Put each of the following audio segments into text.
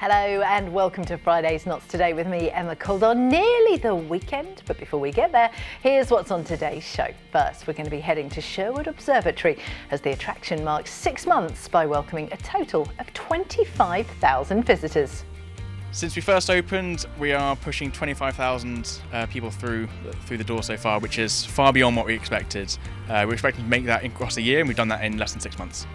Hello and welcome to Friday's Knots Today with me, Emma Caldwell. Nearly the weekend, but before we get there, here's what's on today's show. First, we're going to be heading to Sherwood Observatory as the attraction marks 6 months by welcoming a total of 25,000 visitors. Since we first opened, we are pushing 25,000 people through the door so far, which is far beyond what we expected. We're expecting to make that across a year, and we've done that in less than 6 months.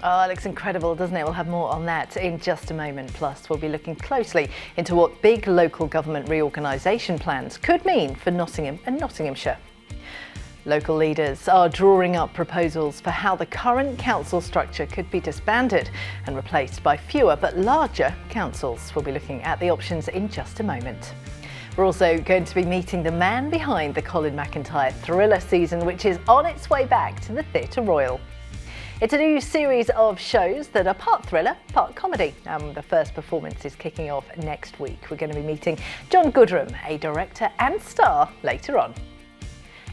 Oh, it looks incredible, doesn't it? We'll have more on that in just a moment. Plus, we'll be looking closely into what big local government reorganisation plans could mean for Nottingham and Nottinghamshire. Local leaders are drawing up proposals for how the current council structure could be disbanded and replaced by fewer but larger councils. We'll be looking at the options in just a moment. We're also going to be meeting the man behind the Colin McIntyre thriller season, which is on its way back to the Theatre Royal. It's a new series of shows that are part thriller, part comedy. The first performance is kicking off next week. We're going to be meeting John Goodrem, a director and star, later on.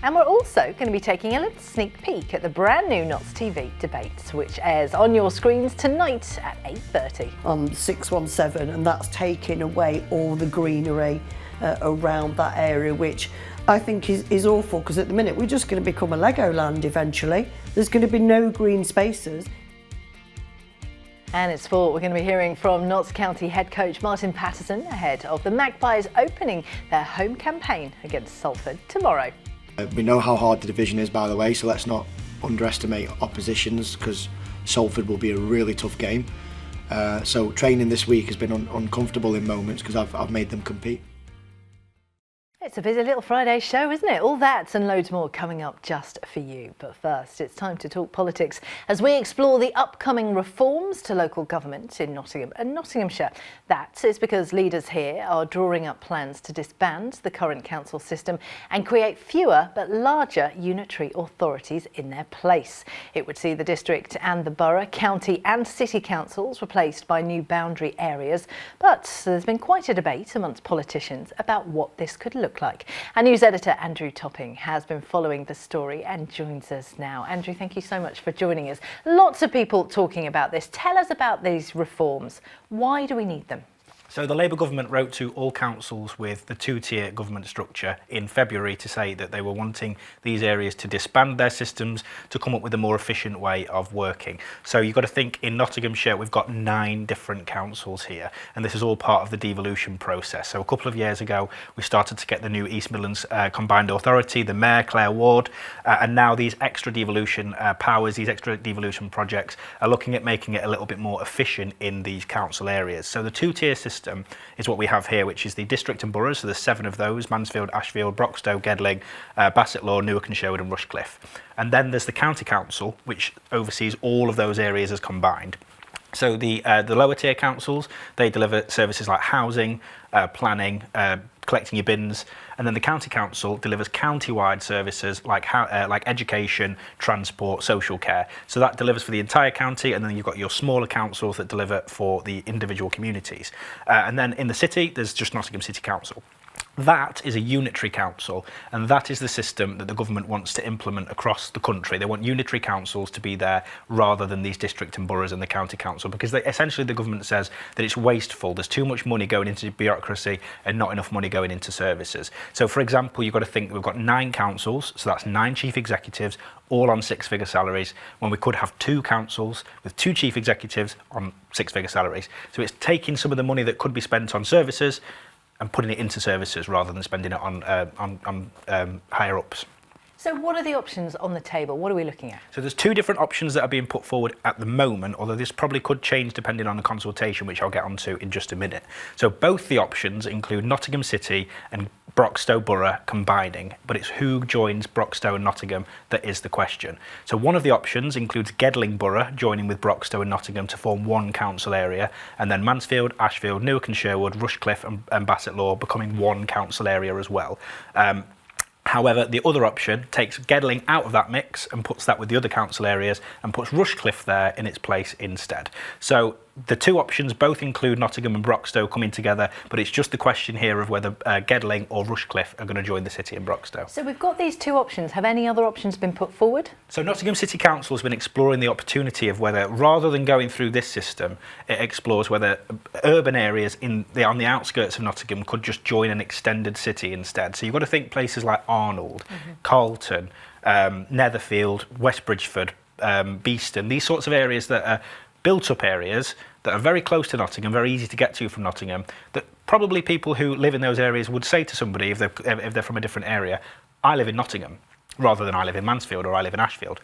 And we're also going to be taking a little sneak peek at the brand new Knots TV debates, which airs on your screens tonight at 8:30. On 617, and that's taking away all the greenery around that area, which I think is awful, because at the minute we're just going to become a Legoland eventually. There's going to be no green spaces. And in sport, we're going to be hearing from Notts County head coach Martin Patterson ahead of the Magpies opening their home campaign against Salford tomorrow. We know how hard the division is, by the way, so let's not underestimate oppositions, because Salford will be a really tough game. So training this week has been uncomfortable in moments because I've made them compete. It's a busy little Friday show, isn't it? All that and loads more coming up just for you. But first, it's time to talk politics as we explore the upcoming reforms to local government in Nottingham and Nottinghamshire. That is because leaders here are drawing up plans to disband the current council system and create fewer but larger unitary authorities in their place. It would see the district and the borough, county and city councils replaced by new boundary areas. But there's been quite a debate amongst politicians about what this could look like. Our news editor Andrew Topping has been following the story and joins us now. Andrew, thank you so much for joining us. Lots of people talking about this. Tell us about these reforms. Why do we need them? So the Labour government wrote to all councils with the two-tier government structure in February to say that they were wanting these areas to disband their systems to come up with a more efficient way of working. So you've got to think, in Nottinghamshire we've got 9 different councils here, and this is all part of the devolution process. So a couple of years ago we started to get the new East Midlands Combined Authority, the Mayor Claire Ward, and now these extra devolution powers, these extra devolution projects are looking at making it a little bit more efficient in these council areas. So the two-tier system is what we have here, which is the district and boroughs, so there's 7 of those: Mansfield, Ashfield, Broxtowe, Gedling, Bassetlaw, Newark and Sherwood and Rushcliffe. And then there's the county council, which oversees all of those areas as combined. So the lower tier councils, they deliver services like housing, planning, collecting your bins, and then the county council delivers county-wide services like education, transport, social care. So that delivers for the entire county, and then you've got your smaller councils that deliver for the individual communities. And then in the city, there's just Nottingham City Council. That is a unitary council, and that is the system that the government wants to implement across the country. They want unitary councils to be there rather than these district and boroughs and the county council, because essentially the government says that it's wasteful. There's too much money going into bureaucracy and not enough money going into services. So for example, you've got to think we've got 9 councils, so that's 9 chief executives, all on 6-figure salaries, when we could have 2 councils with 2 chief executives on 6-figure salaries. So it's taking some of the money that could be spent on services and putting it into services rather than spending it on higher ups. So what are the options on the table? What are we looking at? So there's 2 different options that are being put forward at the moment, although this probably could change depending on the consultation, which I'll get onto in just a minute. So both the options include Nottingham City and Broxtowe Borough combining, but it's who joins Broxtowe and Nottingham that is the question. So one of the options includes Gedling Borough joining with Broxtowe and Nottingham to form one council area, and then Mansfield, Ashfield, Newark and Sherwood, Rushcliffe and Bassetlaw becoming one council area as well. However, the other option takes Gedling out of that mix and puts that with the other council areas and puts Rushcliffe there in its place instead. So The two options both include Nottingham and Broxtowe coming together, but it's just the question here of whether Gedling or Rushcliffe are going to join the city in Broxtowe. So we've got these two options. Have any other options been put forward? So Nottingham City Council has been exploring the opportunity of whether, rather than going through this system, it explores whether urban areas on the outskirts of Nottingham could just join an extended city instead. So you've got to think places like Arnold, Carlton, Netherfield, West Bridgeford, Beeston, these sorts of areas that are built-up areas that are very close to Nottingham, very easy to get to from Nottingham, that probably people who live in those areas would say to somebody if they're from a different area, I live in Nottingham, rather than I live in Mansfield or I live in Ashfield.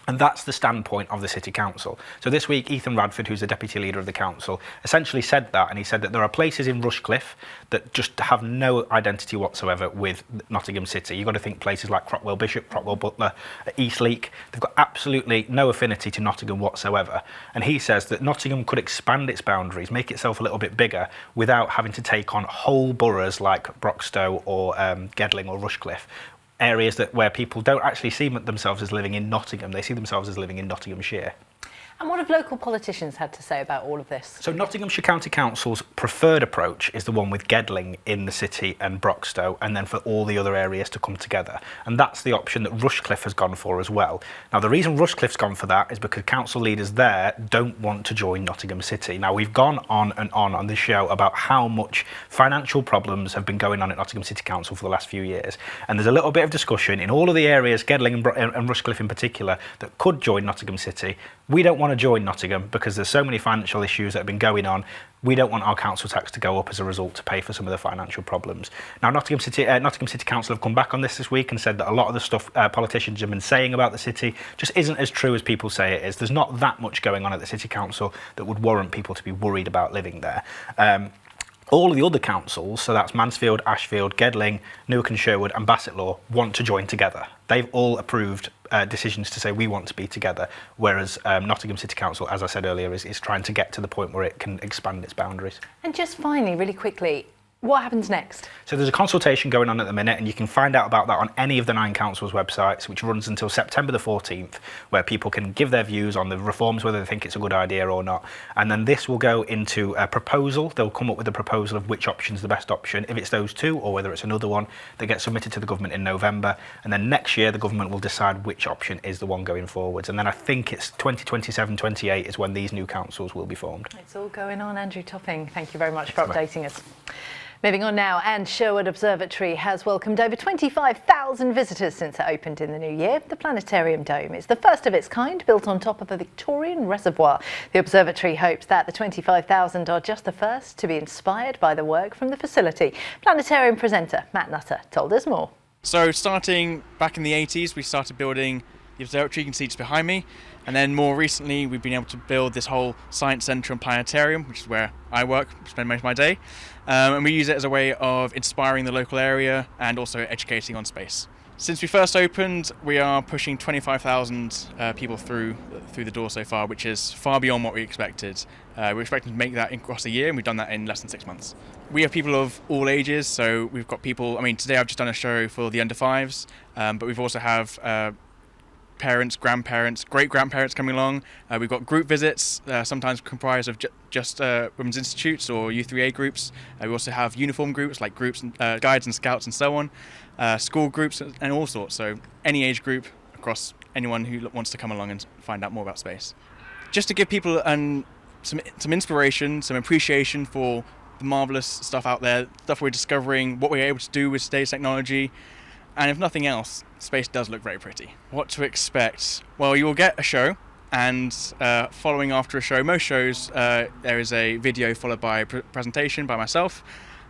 And that's the standpoint of the City Council. So this week, Ethan Radford, who's the Deputy Leader of the Council, essentially said that, and he said that there are places in Rushcliffe that just have no identity whatsoever with Nottingham City. You've got to think places like Crockwell Bishop, Crockwell Butler, Eastleek. They've got absolutely no affinity to Nottingham whatsoever. And he says that Nottingham could expand its boundaries, make itself a little bit bigger, without having to take on whole boroughs like Broxtowe or Gedling or Rushcliffe. Areas where people don't actually see themselves as living in Nottingham, they see themselves as living in Nottinghamshire. And what have local politicians had to say about all of this? So Nottinghamshire County Council's preferred approach is the one with Gedling in the city and Broxtowe, and then for all the other areas to come together. And that's the option that Rushcliffe has gone for as well. Now, the reason Rushcliffe's gone for that is because council leaders there don't want to join Nottingham City. Now, we've gone on this show about how much financial problems have been going on at Nottingham City Council for the last few years. And there's a little bit of discussion in all of the areas, Gedling and Rushcliffe in particular, that could join Nottingham City. We don't want to join Nottingham because there's so many financial issues that have been going on. We don't want our council tax to go up as a result to pay for some of the financial problems. Now, Nottingham City Council have come back on this week and said that a lot of the stuff politicians have been saying about the city just isn't as true as people say it is. There's not that much going on at the City Council that would warrant people to be worried about living there. All of the other councils, so that's Mansfield, Ashfield, Gedling, Newark and Sherwood and Bassetlaw, want to join together. They've all approved decisions to say we want to be together, whereas Nottingham City Council, as I said earlier, is trying to get to the point where it can expand its boundaries. And just finally, really quickly, what happens next? So there's a consultation going on at the minute, and you can find out about that on any of the 9 councils' websites, which runs until September the 14th, where people can give their views on the reforms, whether they think it's a good idea or not. And then this will go into a proposal. They'll come up with a proposal of which option's the best option, if it's those two or whether it's another one that gets submitted to the government in November. And then next year, the government will decide which option is the one going forwards. And then I think it's 2027-28 is when these new councils will be formed. It's all going on. Andrew Topping, thank you very much for updating us. Moving on now, and Sherwood Observatory has welcomed over 25,000 visitors since it opened in the new year. The planetarium dome is the first of its kind, built on top of a Victorian reservoir. The observatory hopes that the 25,000 are just the first to be inspired by the work from the facility. Planetarium presenter Matt Nutter told us more. So starting back in the 80s, we started building the observatory. You can see just behind me. And then more recently, we've been able to build this whole science centre and planetarium, which is where I work, spend most of my day. And we use it as a way of inspiring the local area and also educating on space. Since we first opened, we are pushing 25,000 people through the door so far, which is far beyond what we expected. We're expecting to make that across a year, and we've done that in less than 6 months. We have people of all ages, so we've got people, today I've just done a show for the under 5s, but we've also have parents, grandparents, great-grandparents coming along. We've got group visits, sometimes comprised of just Women's Institutes or U3A groups. We also have uniform groups, like groups, guides and scouts and so on, school groups and all sorts. So any age group across anyone who wants to come along and find out more about space. Just to give people some inspiration, some appreciation for the marvellous stuff out there, stuff we're discovering, what we're able to do with today's technology. And if nothing else, space does look very pretty. What to expect? Well, you will get a show, and following after a show, most shows, there is a video followed by a presentation by myself.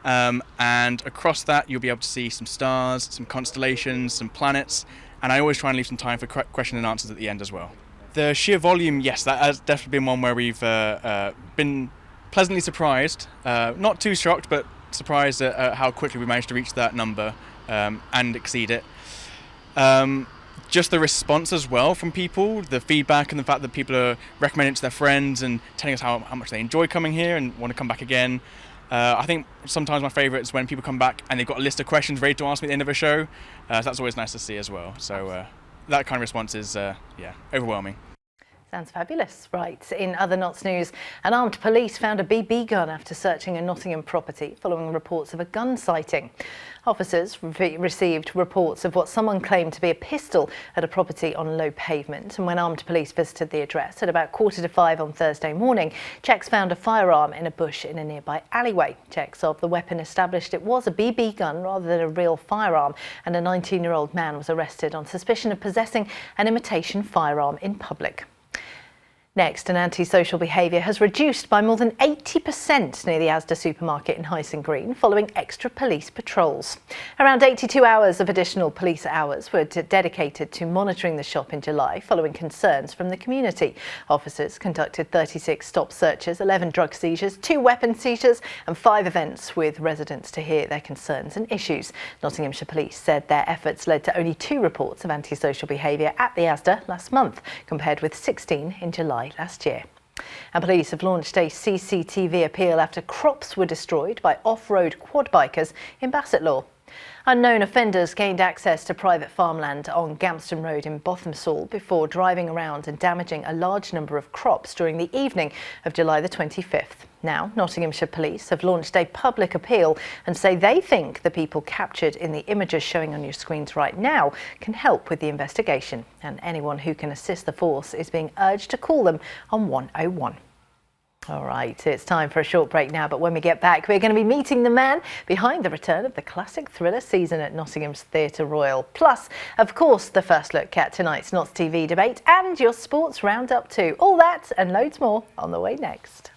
And across that, you'll be able to see some stars, some constellations, some planets, and I always try and leave some time for question and answers at the end as well. The sheer volume, yes, that has definitely been one where we've been pleasantly surprised. Not too shocked, but surprised at how quickly we managed to reach that number. And exceed it. Just the response as well from people, the feedback and the fact that people are recommending it to their friends and telling us how much they enjoy coming here and want to come back again. I think sometimes my favourite is when people come back and they've got a list of questions ready to ask me at the end of a show. So that's always nice to see as well. So that kind of response is, overwhelming. Sounds fabulous. Right, in other Notts news, an armed police found a BB gun after searching a Nottingham property following reports of a gun sighting. Officers received reports of what someone claimed to be a pistol at a property on low pavement, and when armed police visited the address at about 4:45 on Thursday morning, checks found a firearm in a bush in a nearby alleyway. Checks of the weapon established it was a BB gun rather than a real firearm, and a 19-year-old man was arrested on suspicion of possessing an imitation firearm in public. Next, an antisocial behaviour has reduced by more than 80% near the Asda supermarket in Hyson Green following extra police patrols. Around 82 hours of additional police hours were dedicated to monitoring the shop in July following concerns from the community. Officers conducted 36 stop searches, 11 drug seizures, 2 weapon seizures and 5 events with residents to hear their concerns and issues. Nottinghamshire Police said their efforts led to only 2 reports of antisocial behaviour at the Asda last month, compared with 16 in July last year. And police have launched a CCTV appeal after crops were destroyed by off-road quad bikers in Bassetlaw. Unknown offenders gained access to private farmland on Gamston Road in Bothamsall before driving around and damaging a large number of crops during the evening of July the 25th. Now, Nottinghamshire Police have launched a public appeal and say they think the people captured in the images showing on your screens right now can help with the investigation, and anyone who can assist the force is being urged to call them on 101. All right, it's time for a short break now, but when we get back, we're going to be meeting the man behind the return of the classic thriller season at Nottingham's Theatre Royal. Plus, of course, the first look at tonight's Notts TV debate and your sports roundup too. All that and loads more on the way next.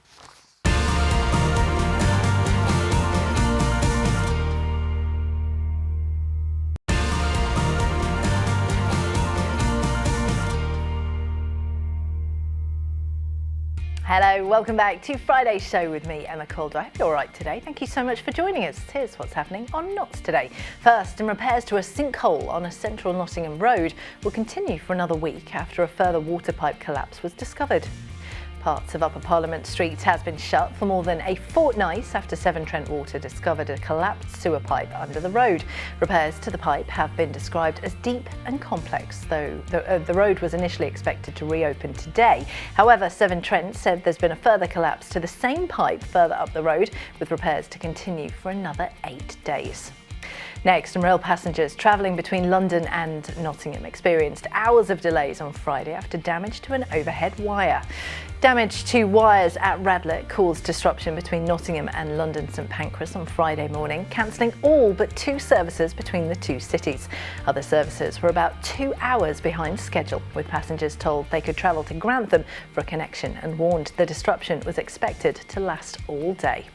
Hello, welcome back to Friday's show with me, Emma Caldwell. I hope you're all right today. Thank you so much for joining us. Here's what's happening on Notts today. First, repairs to a sinkhole on a central Nottingham road will continue for another week after a further water pipe collapse was discovered. Parts of Upper Parliament Street has been shut for more than a fortnight after Severn Trent Water discovered a collapsed sewer pipe under the road. Repairs to the pipe have been described as deep and complex, though the road was initially expected to reopen today. However, Severn Trent said there's been a further collapse to the same pipe further up the road, with repairs to continue for another 8 days. Next, rail passengers travelling between London and Nottingham experienced hours of delays on Friday after damage to an overhead wire. Damage to wires at Radlett caused disruption between Nottingham and London St Pancras on Friday morning, cancelling all but 2 services between the 2 cities. Other services were about 2 hours behind schedule, with passengers told they could travel to Grantham for a connection and warned the disruption was expected to last all day.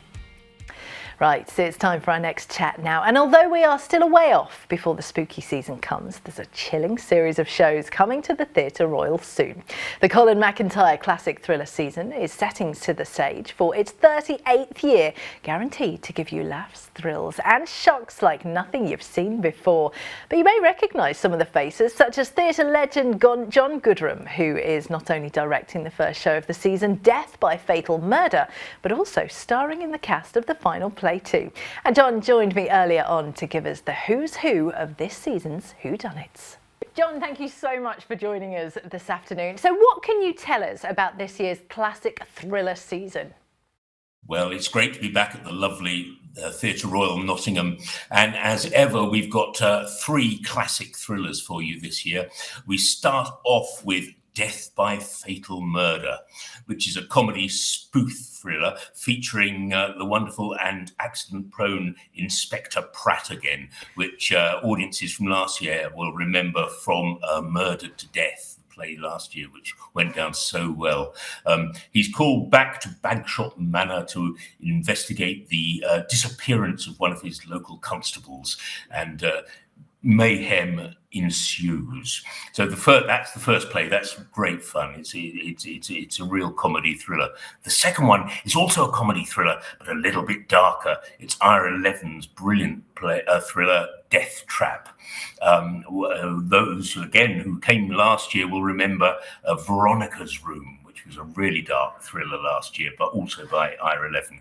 Right, so it's time for our next chat now. And although we are still a way off before the spooky season comes, there's a chilling series of shows coming to the Theatre Royal soon. The Colin McIntyre classic thriller season is setting to the stage for its 38th year, guaranteed to give you laughs, thrills and shocks like nothing you've seen before. But you may recognise some of the faces, such as theatre legend John Goodrem, who is not only directing the first show of the season, Death by Fatal Murder, but also starring in the cast of the final play too. And John joined me earlier on to give us the who's who of this season's whodunits. John, thank you so much for joining us this afternoon. So what can you tell us about this year's classic thriller season? Well, it's great to be back at the lovely Theatre Royal Nottingham. And as ever, we've got 3 classic thrillers for you this year. We start off with Death by Fatal Murder, which is a comedy spoof thriller featuring the wonderful and accident-prone Inspector Pratt again, which audiences from last year will remember from Murdered to Death, the play last year, which went down so well. He's called back to Bagshot Manor to investigate the disappearance of one of his local constables, and mayhem ensues. So that's the first play. That's great fun. It's a real comedy thriller. The second one is also a comedy thriller, but a little bit darker. It's Ira Levin's brilliant thriller, Death Trap. Those again who came last year will remember Veronica's Room, which was a really dark thriller last year, but also by IR11,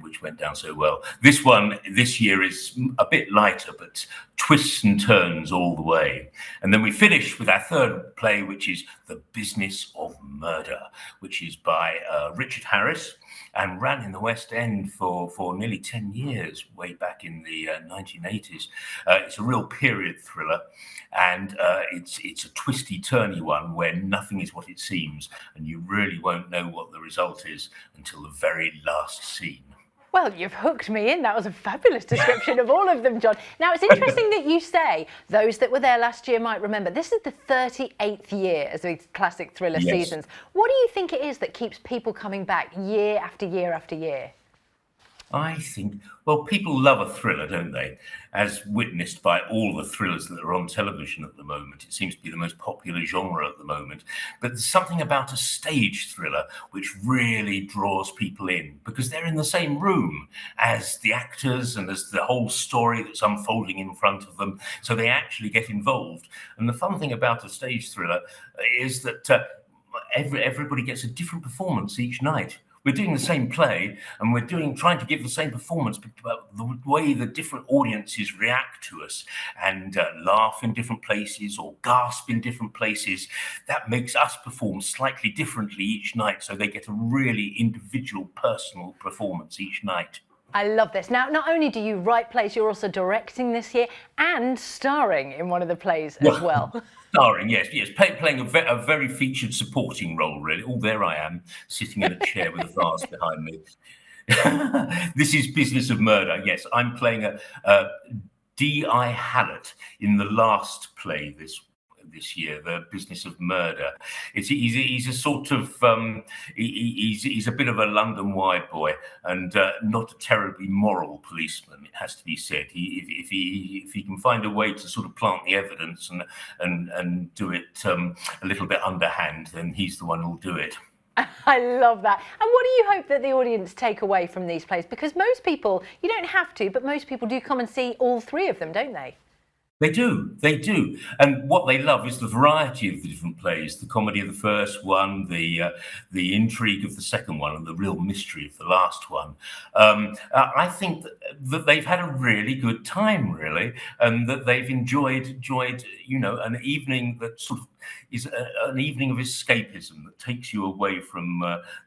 which went down so well. This one this year is a bit lighter, but twists and turns all the way. And then we finish with our third play, which is The Business of Murder, which is by Richard Harris, and ran in the West End for nearly 10 years, way back in the 1980s. It's a real period thriller, and it's a twisty-turny one where nothing is what it seems, and you really won't know what the result is until the very last scene. Well, you've hooked me in. That was a fabulous description of all of them, John. Now, it's interesting that you say those that were there last year might remember. This is the 38th year as these classic thriller seasons. What do you think it is that keeps people coming back year after year after year? I think, well, people love a thriller, don't they? As witnessed by all the thrillers that are on television at the moment. It seems to be the most popular genre at the moment. But there's something about a stage thriller which really draws people in, because they're in the same room as the actors and as the whole story that's unfolding in front of them. So they actually get involved. And the fun thing about a stage thriller is that everybody gets a different performance each night. We're doing the same play, and we're trying to give the same performance, but the way the different audiences react to us and laugh in different places or gasp in different places, that makes us perform slightly differently each night. So they get a really individual, personal performance each night. I love this. Now, not only do you write plays, you're also directing this year and starring in one of the plays as well. Starring, yes, playing a very featured supporting role, really. Oh, there I am, sitting in a chair with a vase behind me. This is Business of Murder. Yes, I'm playing a D.I. Hallett in the last play this year, The Business of Murder. He's a sort of he's a bit of a London wide boy, and not a terribly moral policeman, it has to be said. If he can find a way to sort of plant the evidence and do it a little bit underhand, then he's the one who'll do it. I love that. And what do you hope that the audience take away from these plays? Because most people, you don't have to, but most people do come and see all three of them, don't they? They do. And what they love is the variety of the different plays, the comedy of the first one, the intrigue of the second one, and the real mystery of the last one. I think that they've had a really good time, really, and that they've enjoyed, an evening that sort of is an evening of escapism that takes you away from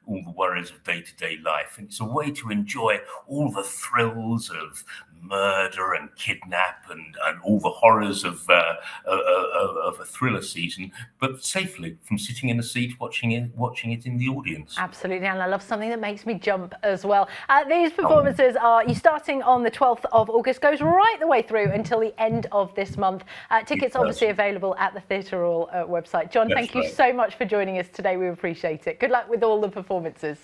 all the worries of day-to-day life. And it's a way to enjoy all the thrills of murder and kidnap and all the horrors of a thriller season, but safely from sitting in a seat watching it in the audience. Absolutely, and I love something that makes me jump as well. These performances are starting on the 12th of August, goes right the way through until the end of this month. Tickets obviously available at the Theatre Royal website. John, thank you so much for joining us today. We appreciate it. Good luck with all the performances.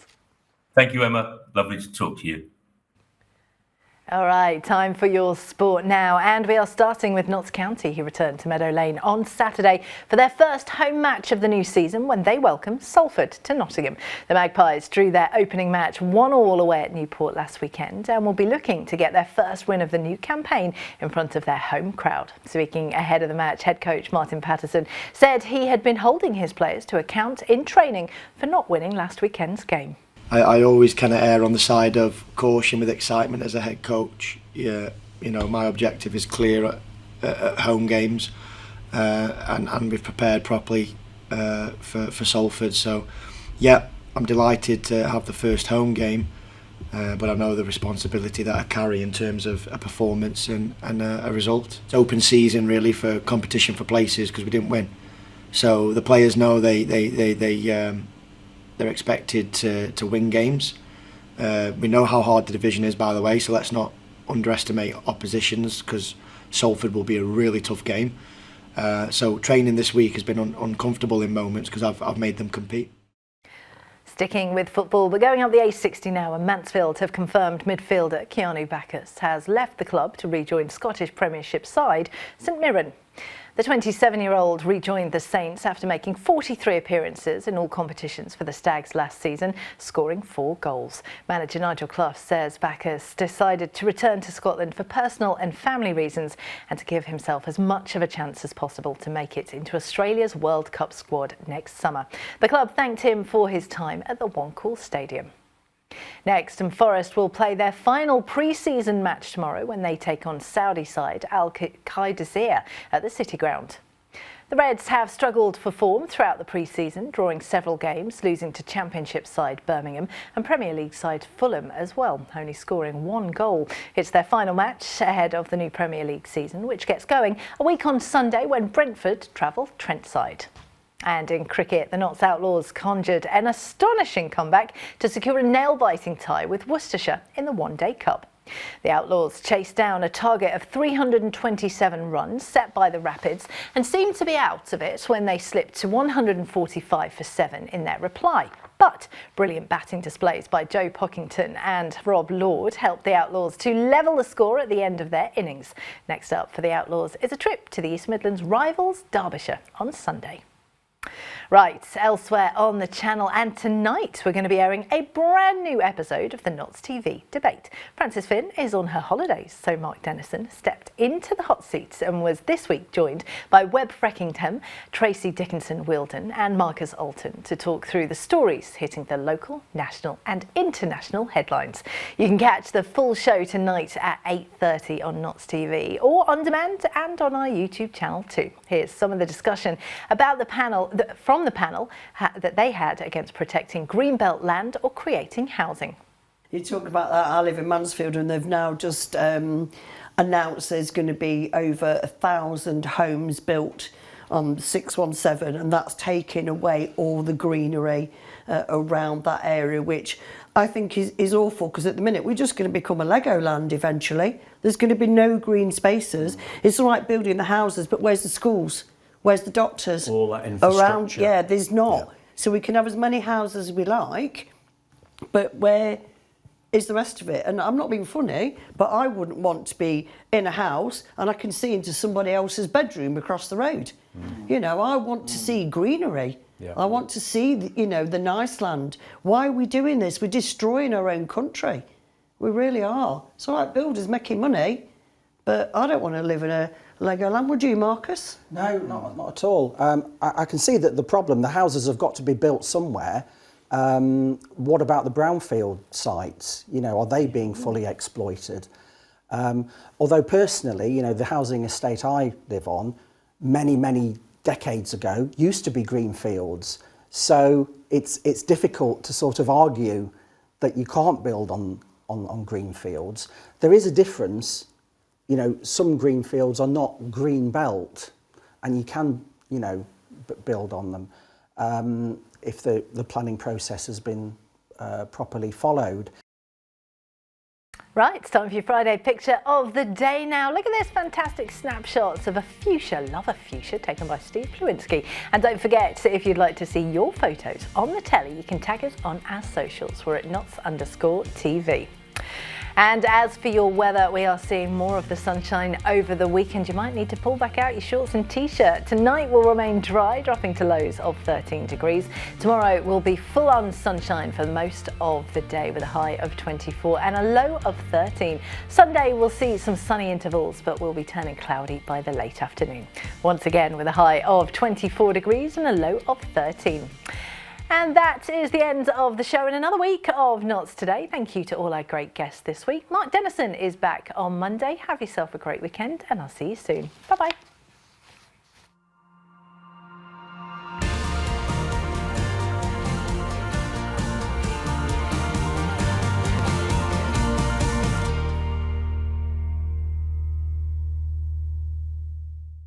Thank you, Emma. Lovely to talk to you. All right, time for your sport now, and we are starting with Notts County, who returned to Meadow Lane on Saturday for their first home match of the new season when they welcomed Salford to Nottingham. The Magpies drew their opening match 1-1 away at Newport last weekend and will be looking to get their first win of the new campaign in front of their home crowd. Speaking ahead of the match, head coach Martin Patterson said he had been holding his players to account in training for not winning last weekend's game. I always kind of err on the side of caution with excitement as a head coach. Yeah, my objective is clear at home games, and we've prepared properly for Salford. So, yeah, I'm delighted to have the first home game, but I know the responsibility that I carry in terms of a performance and a result. It's open season really for competition for places because we didn't win. So the players know they're expected to win games. We know how hard the division is, by the way, so let's not underestimate oppositions because Salford will be a really tough game. So training this week has been uncomfortable in moments because I've made them compete. Sticking with football, but going up the A60 now, and Mansfield have confirmed midfielder Keanu Bacchus has left the club to rejoin Scottish Premiership side St Mirren. The 27-year-old rejoined the Saints after making 43 appearances in all competitions for the Stags last season, scoring 4 goals. Manager Nigel Clough says Bacchus decided to return to Scotland for personal and family reasons and to give himself as much of a chance as possible to make it into Australia's World Cup squad next summer. The club thanked him for his time at the One Call Stadium. Next, and Forest will play their final pre-season match tomorrow when they take on Saudi side Al Qadisiyah at the City Ground. The Reds have struggled for form throughout the pre-season, drawing several games, losing to Championship side Birmingham and Premier League side Fulham as well, only scoring 1 goal. It's their final match ahead of the new Premier League season, which gets going a week on Sunday when Brentford travel Trentside. And in cricket, the Notts Outlaws conjured an astonishing comeback to secure a nail-biting tie with Worcestershire in the One Day Cup. The Outlaws chased down a target of 327 runs set by the Rapids and seemed to be out of it when they slipped to 145 for 7 in their reply. But brilliant batting displays by Joe Pockington and Rob Lord helped the Outlaws to level the score at the end of their innings. Next up for the Outlaws is a trip to the East Midlands rivals Derbyshire on Sunday. Right, elsewhere on the channel, and tonight we're going to be airing a brand new episode of the Notts TV debate. Frances Finn is on her holidays, so Mark Dennison stepped into the hot seat and was this week joined by Webb Freckington, Tracy Dickinson-Wilden and Marcus Alton to talk through the stories hitting the local, national and international headlines. You can catch the full show tonight at 8:30 on Notts TV or on demand and on our YouTube channel too. Here's some of the discussion about the panel from the panel that they had against protecting greenbelt land or creating housing. You talk about that. I live in Mansfield and they've now just announced there's going to be over 1,000 homes built on 617, and that's taking away all the greenery around that area, which I think is awful, because at the minute we're just going to become a Lego land eventually. There's going to be no green spaces. It's all right building the houses, but where's the schools? Where's the doctors? All that infrastructure. Around, yeah, there's not. Yeah. So we can have as many houses as we like, but where is the rest of it? And I'm not being funny, but I wouldn't want to be in a house and I can see into somebody else's bedroom across the road. You know, I want to see greenery. Yeah. I want to see, the nice land. Why are we doing this? We're destroying our own country. We really are. It's all right, builders making money, but I don't want to live in a Legoland. Would you, Marcus? No, not at all. I can see that the problem, the houses have got to be built somewhere. What about the brownfield sites? Are they being fully exploited? Although personally, the housing estate I live on, many decades ago, used to be green fields. So it's difficult to sort of argue that you can't build on green fields. There is a difference. Some green fields are not green belt, and you can, build on them if the planning process has been properly followed. Right, it's time for your Friday picture of the day now. Look at this fantastic snapshots of a fuchsia, love a fuchsia, taken by Steve Plewinski. And don't forget, if you'd like to see your photos on the telly, you can tag us on our socials. We're at Notts_TV. And as for your weather, we are seeing more of the sunshine over the weekend. You might need to pull back out your shorts and t-shirt. Tonight will remain dry, dropping to lows of 13 degrees. Tomorrow will be full-on sunshine for most of the day with a high of 24 and a low of 13. Sunday we'll see some sunny intervals, but will be turning cloudy by the late afternoon. Once again with a high of 24 degrees and a low of 13. And that is the end of the show in another week of Notts Today. Thank you to all our great guests this week. Mark Dennison is back on Monday. Have yourself a great weekend and I'll see you soon. Bye-bye.